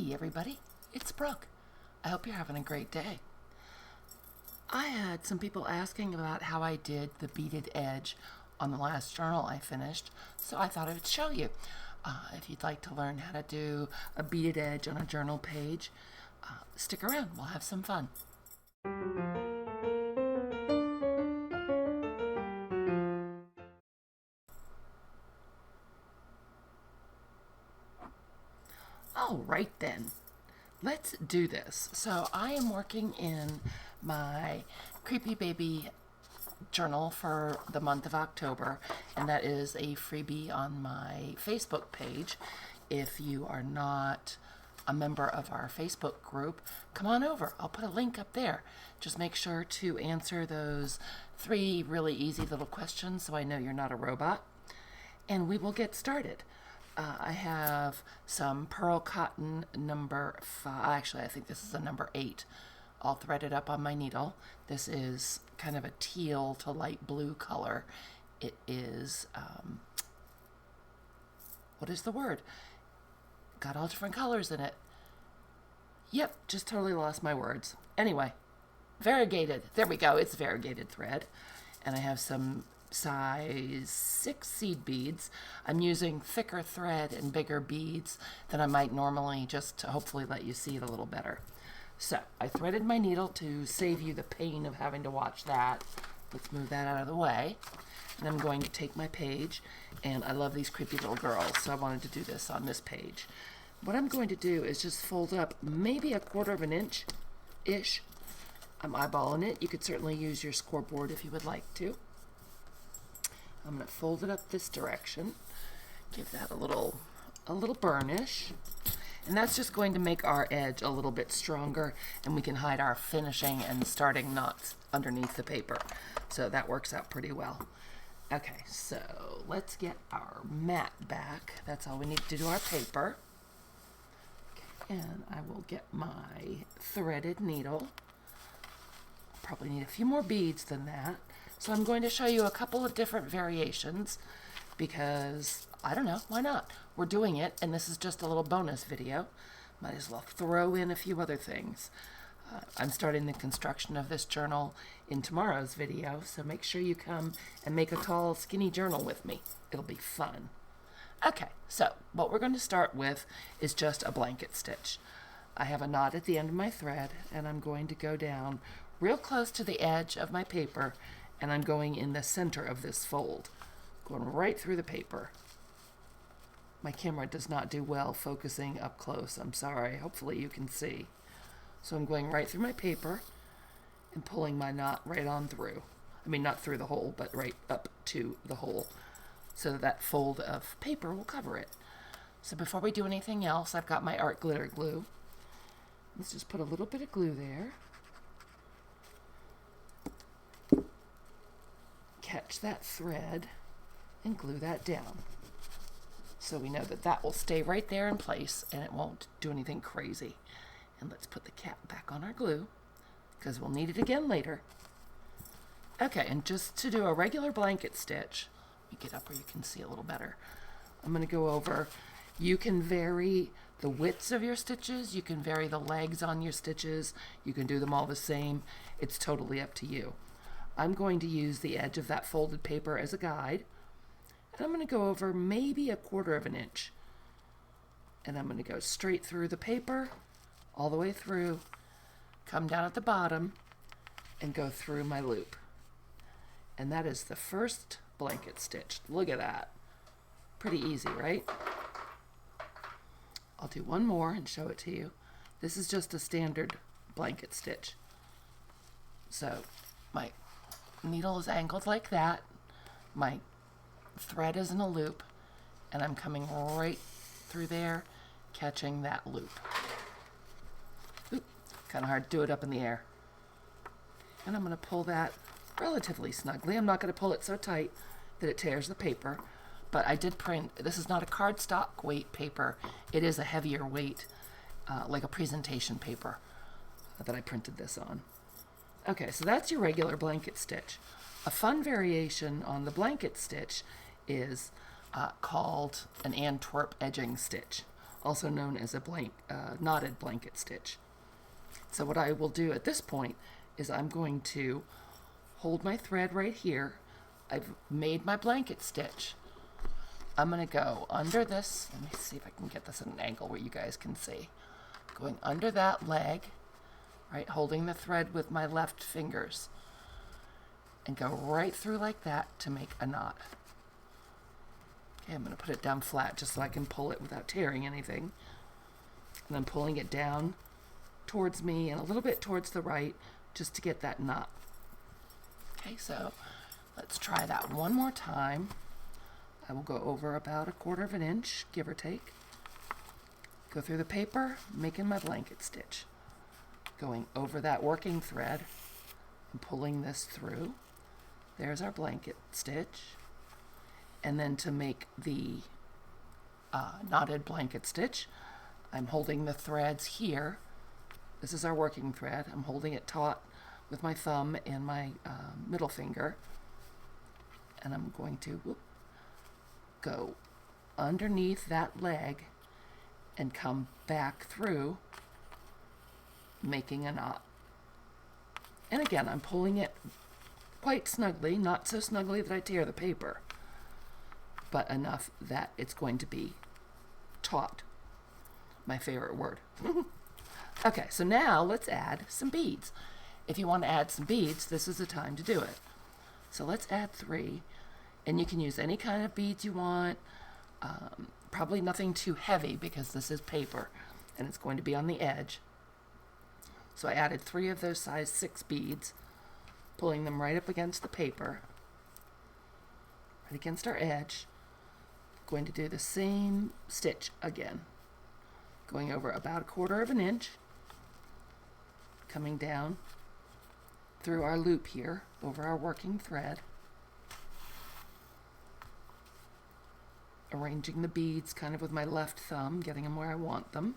Hey everybody, it's Brooke. I hope you're having a great day. I had some people asking about how I did the beaded edge on the last journal I finished, so I thought I would show you. If you'd like to learn how to do a beaded edge on a journal page, stick around, we'll have some fun. All right then, let's do this. So I am working in my Creepy Baby journal for the month of October, and that is a freebie on my Facebook page. If you are not a member of our Facebook group, come on over. I'll put a link up there. Just make sure to answer those 3 really easy little questions so I know you're not a robot, and we will get started. I have some pearl cotton number 5. Actually, I think this is a number 8. All threaded up on my needle. This is kind of a teal to light blue color. It is, what is the word? Got all different colors in it. Yep, just totally lost my words. Anyway, variegated. There we go. It's variegated thread. And I have some size 6 seed beads. I'm using thicker thread and bigger beads than I might normally, just to hopefully let you see it a little better. So I threaded my needle to save you the pain of having to watch that. Let's move that out of the way. And I'm going to take my page, and I love these creepy little girls, so I wanted to do this on this page. What I'm going to do is just fold up maybe 1/4 inch-ish. I'm eyeballing it. You could certainly use your scoreboard if you would like to. I'm going to fold it up this direction, give that a little burnish, and that's just going to make our edge a little bit stronger, and we can hide our finishing and starting knots underneath the paper. So that works out pretty well. Okay, so let's get our mat back. That's all we need to do our paper. Okay, and I will get my threaded needle. Probably need a few more beads than that. So I'm going to show you a couple of different variations because, I don't know, why not? We're doing it, and this is just a little bonus video. Might as well throw in a few other things. I'm starting the construction of this journal in tomorrow's video, so make sure you come and make a tall, skinny journal with me. It'll be fun. Okay, so what we're going to start with is just a blanket stitch. I have a knot at the end of my thread, and I'm going to go down real close to the edge of my paper, and I'm going in the center of this fold, going right through the paper. My camera does not do well focusing up close. I'm sorry. Hopefully you can see. So I'm going right through my paper and pulling my knot right on through. I mean, not through the hole, but right up to the hole, so that fold of paper will cover it. So before we do anything else, I've got my art glitter glue. Let's just put a little bit of glue there. Catch that thread and glue that down. So we know that that will stay right there in place and it won't do anything crazy. And let's put the cap back on our glue because we'll need it again later. Okay, and just to do a regular blanket stitch, let me get up where you can see a little better. I'm going to go over, you can vary the widths of your stitches, you can vary the legs on your stitches, you can do them all the same. It's totally up to you. I'm going to use the edge of that folded paper as a guide, and I'm going to go over maybe 1/4 inch. And I'm going to go straight through the paper, all the way through, come down at the bottom, and go through my loop. And that is the first blanket stitch. Look at that. Pretty easy, right? I'll do one more and show it to you. This is just a standard blanket stitch. So my needle is angled like that. My thread is in a loop, and I'm coming right through there, catching that loop. Oop, kind of hard to do it up in the air. And I'm going to pull that relatively snugly. I'm not going to pull it so tight that it tears the paper, but I did print, this is not a cardstock weight paper. It is a heavier weight, like a presentation paper that I printed this on. Okay, so that's your regular blanket stitch. A fun variation on the blanket stitch is called an Antwerp edging stitch, also known as a knotted blanket stitch. So what I will do at this point is I'm going to hold my thread right here. I've made my blanket stitch. I'm going to go under this. Let me see if I can get this at an angle where you guys can see. Going under that leg, right, holding the thread with my left fingers, and go right through like that to make a knot. Okay, I'm going to put it down flat just so I can pull it without tearing anything. And I'm pulling it down towards me and a little bit towards the right just to get that knot. Okay, so let's try that one more time. I will go over about 1/4 inch, give or take. Go through the paper, making my blanket stitch. Going over that working thread and pulling this through. There's our blanket stitch. And then to make the knotted blanket stitch, I'm holding the threads here. This is our working thread. I'm holding it taut with my thumb and my middle finger. And I'm going to go underneath that leg and come back through, making a knot. And again, I'm pulling it quite snugly, not so snugly that I tear the paper, but enough that it's going to be taut. My favorite word. Okay, so now let's add some beads. If you want to add some beads, this is the time to do it. So let's add 3, and you can use any kind of beads you want. Probably nothing too heavy because this is paper and it's going to be on the edge. So I added 3 of those size 6 beads, pulling them right up against the paper, right against our edge. Going to do the same stitch again, going over about 1/4 inch, coming down through our loop here over our working thread, arranging the beads kind of with my left thumb, getting them where I want them,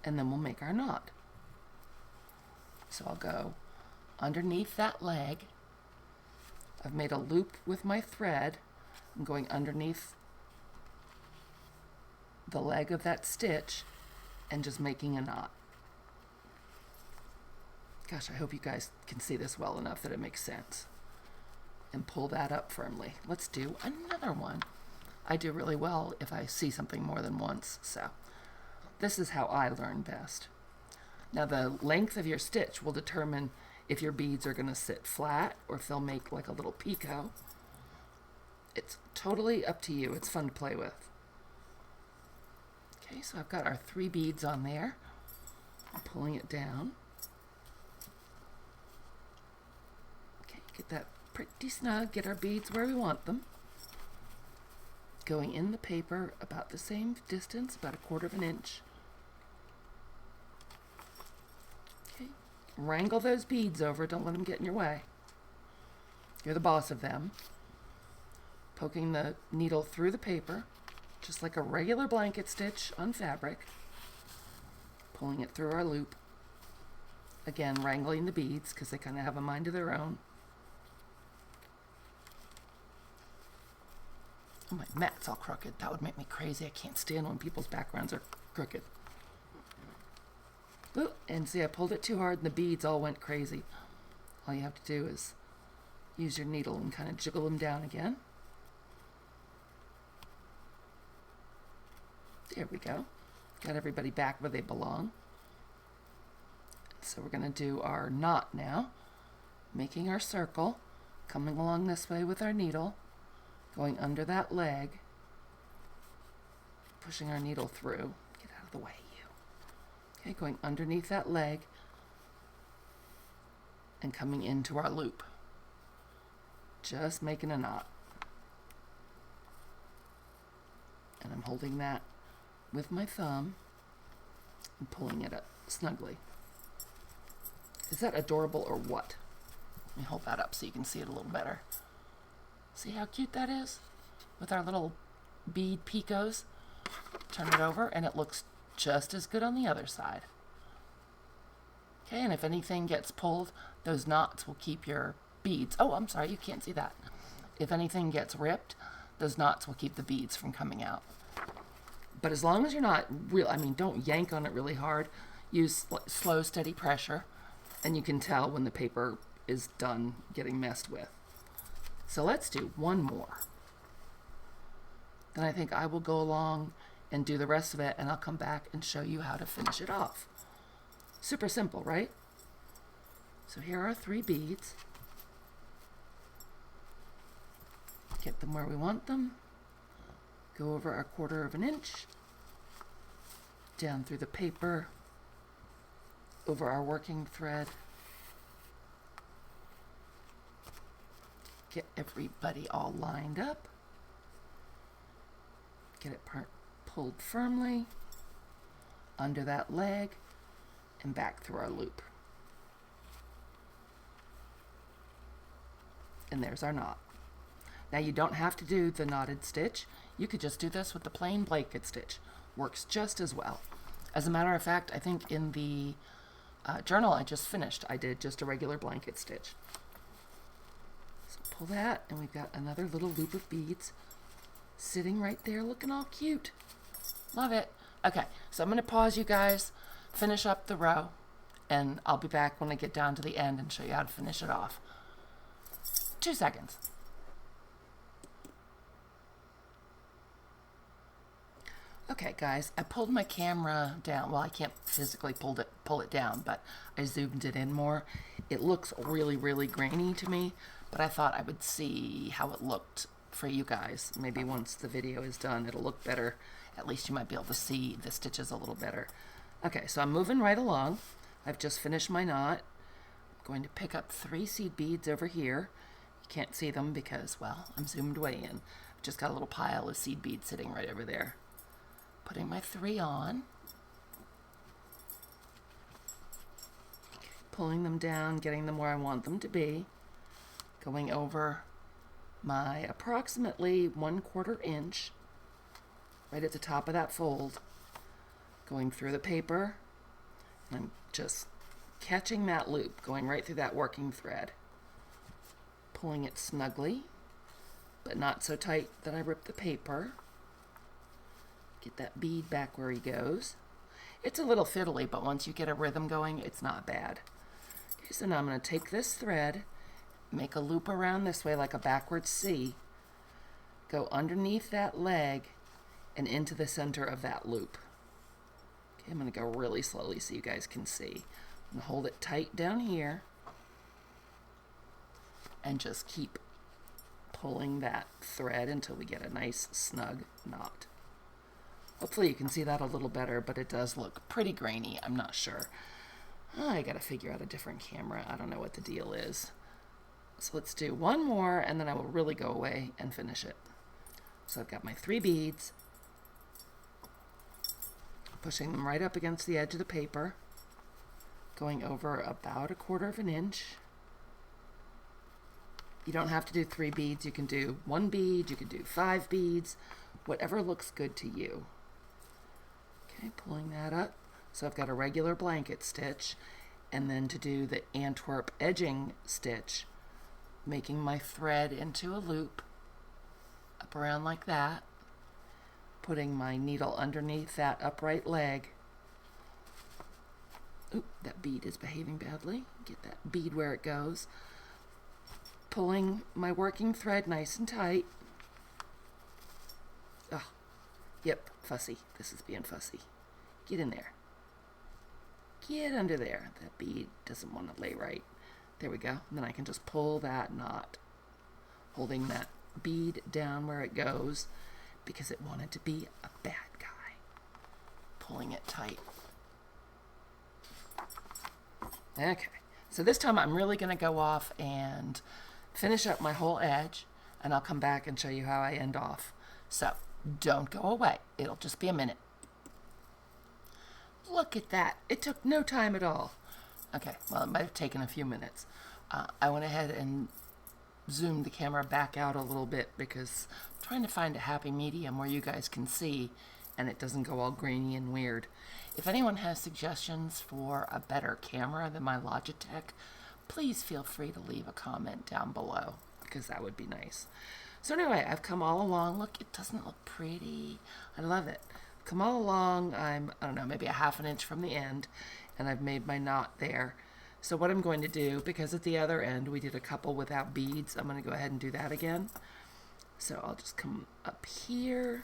and then we'll make our knot. So I'll go underneath that leg. I've made a loop with my thread. I'm going underneath the leg of that stitch and just making a knot. Gosh, I hope you guys can see this well enough that it makes sense. And pull that up firmly. Let's do another one. I do really well if I see something more than once, so this is how I learn best. Now the length of your stitch will determine if your beads are going to sit flat or if they'll make like a little picot. It's totally up to you. It's fun to play with. Okay, so I've got our 3 beads on there. I'm pulling it down. Okay, get that pretty snug, get our beads where we want them. Going in the paper about the same distance, about 1/4 inch. Okay, wrangle those beads over, don't let them get in your way. You're the boss of them. Poking the needle through the paper, just like a regular blanket stitch on fabric. Pulling it through our loop. Again, wrangling the beads because they kind of have a mind of their own. Oh, my mat's all crooked. That would make me crazy. I can't stand when people's backgrounds are crooked. Ooh, and see, I pulled it too hard and the beads all went crazy. All you have to do is use your needle and kind of jiggle them down again. There we go. Got everybody back where they belong. So we're going to do our knot now. Making our circle. Coming along this way with our needle. Going under that leg. Pushing our needle through. Get out of the way, you. Okay, going underneath that leg. And coming into our loop. Just making a knot. And I'm holding that with my thumb and pulling it up snugly. Is that adorable or what? Let me hold that up so you can see it a little better. See how cute that is? With our little bead picots. Turn it over and it looks just as good on the other side. Okay, and if anything gets pulled, those knots will keep your beads. Oh, I'm sorry, you can't see that. If anything gets ripped, those knots will keep the beads from coming out. But as long as you're not real, I mean, don't yank on it really hard. Use slow, steady pressure, and you can tell when the paper is done getting messed with. So let's do one more. Then I think I will go along and do the rest of it, and I'll come back and show you how to finish it off. Super simple, right? So here are 3 beads. Get them where we want them. Go over 1/4 of an inch. Down through the paper. Over our working thread. Get everybody all lined up. Get it pulled firmly under that leg and back through our loop. And there's our knot. Now you don't have to do the knotted stitch. You could just do this with the plain blanket stitch. Works just as well. As a matter of fact, I think in the journal I just finished, I did just a regular blanket stitch. So pull that, and we've got another little loop of beads sitting right there looking all cute. Love it. Okay, so I'm going to pause you guys, finish up the row, and I'll be back when I get down to the end and show you how to finish it off. 2 seconds. Okay guys, I pulled my camera down. Well, I can't physically pull it down, but I zoomed it in more. It looks really, really grainy to me, but I thought I would see how it looked for you guys. Maybe once the video is done, it'll look better. At least you might be able to see the stitches a little better. Okay, so I'm moving right along. I've just finished my knot. I'm going to pick up 3 seed beads over here. You can't see them because, well, I'm zoomed way in. I've just got a little pile of seed beads sitting right over there. Putting my 3 on. Pulling them down, getting them where I want them to be. Going over my approximately 1/4 inch right at the top of that fold. Going through the paper. And I'm just catching that loop, going right through that working thread. Pulling it snugly, but not so tight that I rip the paper. Get that bead back where he goes. It's a little fiddly, but once you get a rhythm going, it's not bad. Okay, so now I'm going to take this thread, make a loop around this way like a backwards C, go underneath that leg and into the center of that loop. Okay, I'm going to go really slowly so you guys can see. I'm going to hold it tight down here and just keep pulling that thread until we get a nice snug knot. Hopefully you can see that a little better, but it does look pretty grainy. I'm not sure. I gotta figure out a different camera. I don't know what the deal is. So let's do one more, and then I will really go away and finish it. So I've got my 3 beads, pushing them right up against the edge of the paper, going over about 1/4 of an inch. You don't have to do 3 beads. You can do 1 bead, you can do 5 beads, whatever looks good to you. Okay, pulling that up. So I've got a regular blanket stitch, and then to do the Antwerp edging stitch, making my thread into a loop, up around like that, putting my needle underneath that upright leg. Oop, that bead is behaving badly. Get that bead where it goes. Pulling my working thread nice and tight. Oh, yep, fussy. This is being fussy. Get in there. Get under there. That bead doesn't want to lay right. There we go. And then I can just pull that knot, holding that bead down where it goes because it wanted to be a bad guy. Pulling it tight. Okay, so this time I'm really going to go off and finish up my whole edge, and I'll come back and show you how I end off. So don't go away. It'll just be a minute. Look at that. It took no time at all. Okay, well, it might have taken a few minutes. I went ahead and zoomed the camera back out a little bit because I'm trying to find a happy medium where you guys can see and it doesn't go all grainy and weird. If anyone has suggestions for a better camera than my Logitech, please feel free to leave a comment down below because that would be nice. So anyway, I've come all along. Look, it doesn't look pretty. I love it. come all along. I don't know, maybe a half an inch from the end, and I've made my knot there. So what I'm going to do, because at the other end we did a couple without beads, I'm going to go ahead and do that again. So I'll just come up here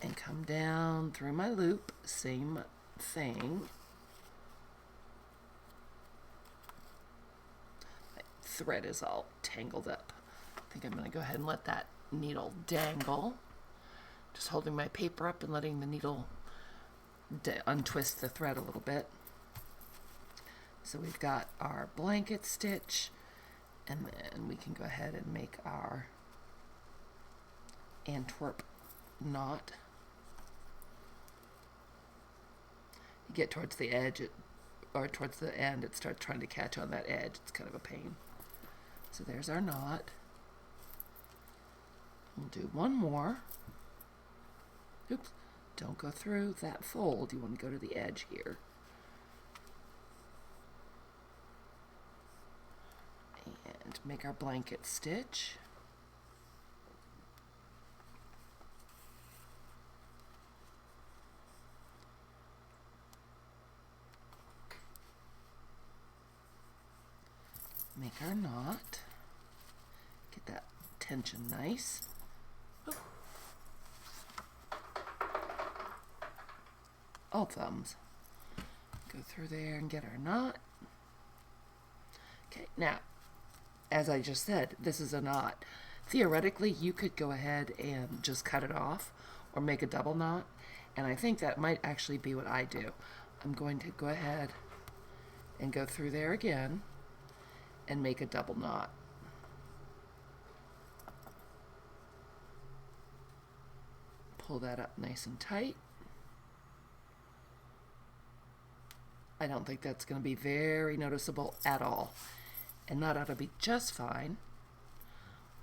and come down through my loop, same thing. My thread is all tangled up. I think I'm going to go ahead and let that needle dangle. Just holding my paper up and letting the needle untwist the thread a little bit. So we've got our blanket stitch, and then we can go ahead and make our Antwerp knot. You get towards the edge, or towards the end, it starts trying to catch on that edge. It's kind of a pain. So there's our knot. We'll do one more. Oops, don't go through that fold. You want to go to the edge here. And make our blanket stitch. Make our knot. Get that tension nice. All thumbs. Go through there and get our knot. Okay, now, as I just said, this is a knot. Theoretically, you could go ahead and just cut it off or make a double knot, and I think that might actually be what I do. I'm going to go ahead and go through there again and make a double knot. Pull that up nice and tight. I don't think that's going to be very noticeable at all. And that ought to be just fine.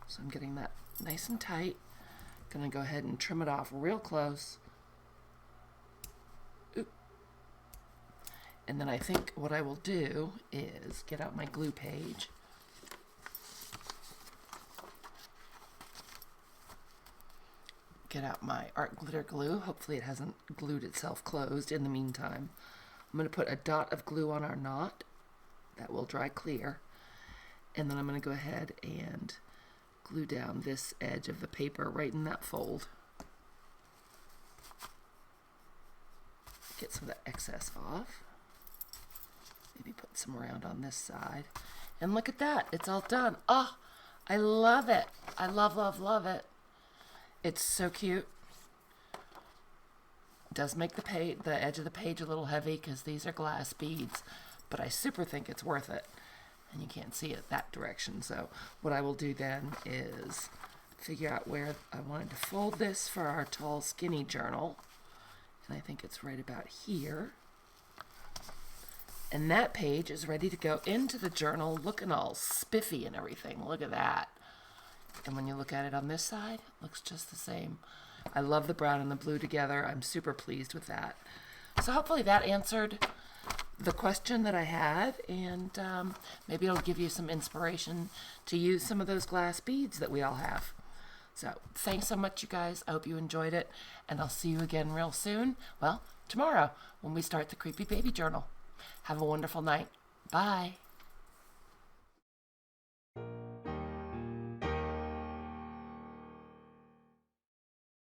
So I'm getting that nice and tight. Going to go ahead and trim it off real close. Oop. And then I think what I will do is get out my glue page. Get out my art glitter glue. Hopefully it hasn't glued itself closed in the meantime. I'm going to put a dot of glue on our knot. That will dry clear. And then I'm going to go ahead and glue down this edge of the paper right in that fold. Get some of the excess off. Maybe put some around on this side. And look at that. It's all done. Oh, I love it. I love, love, love it. It's so cute. Does make the edge of the page a little heavy because these are glass beads, but I super think it's worth it. And you can't see it that direction. So what I will do then is figure out where I wanted to fold this for our tall skinny journal. And I think it's right about here. And that page is ready to go into the journal looking all spiffy and everything. Look at that. And when you look at it on this side, it looks just the same. I love the brown and the blue together. I'm super pleased with that. So hopefully that answered the question that I had, and maybe it'll give you some inspiration to use some of those glass beads that we all have. So thanks so much, you guys. I hope you enjoyed it, and I'll see you again real soon. Well, tomorrow when we start the Creepy Baby Journal. Have a wonderful night. Bye.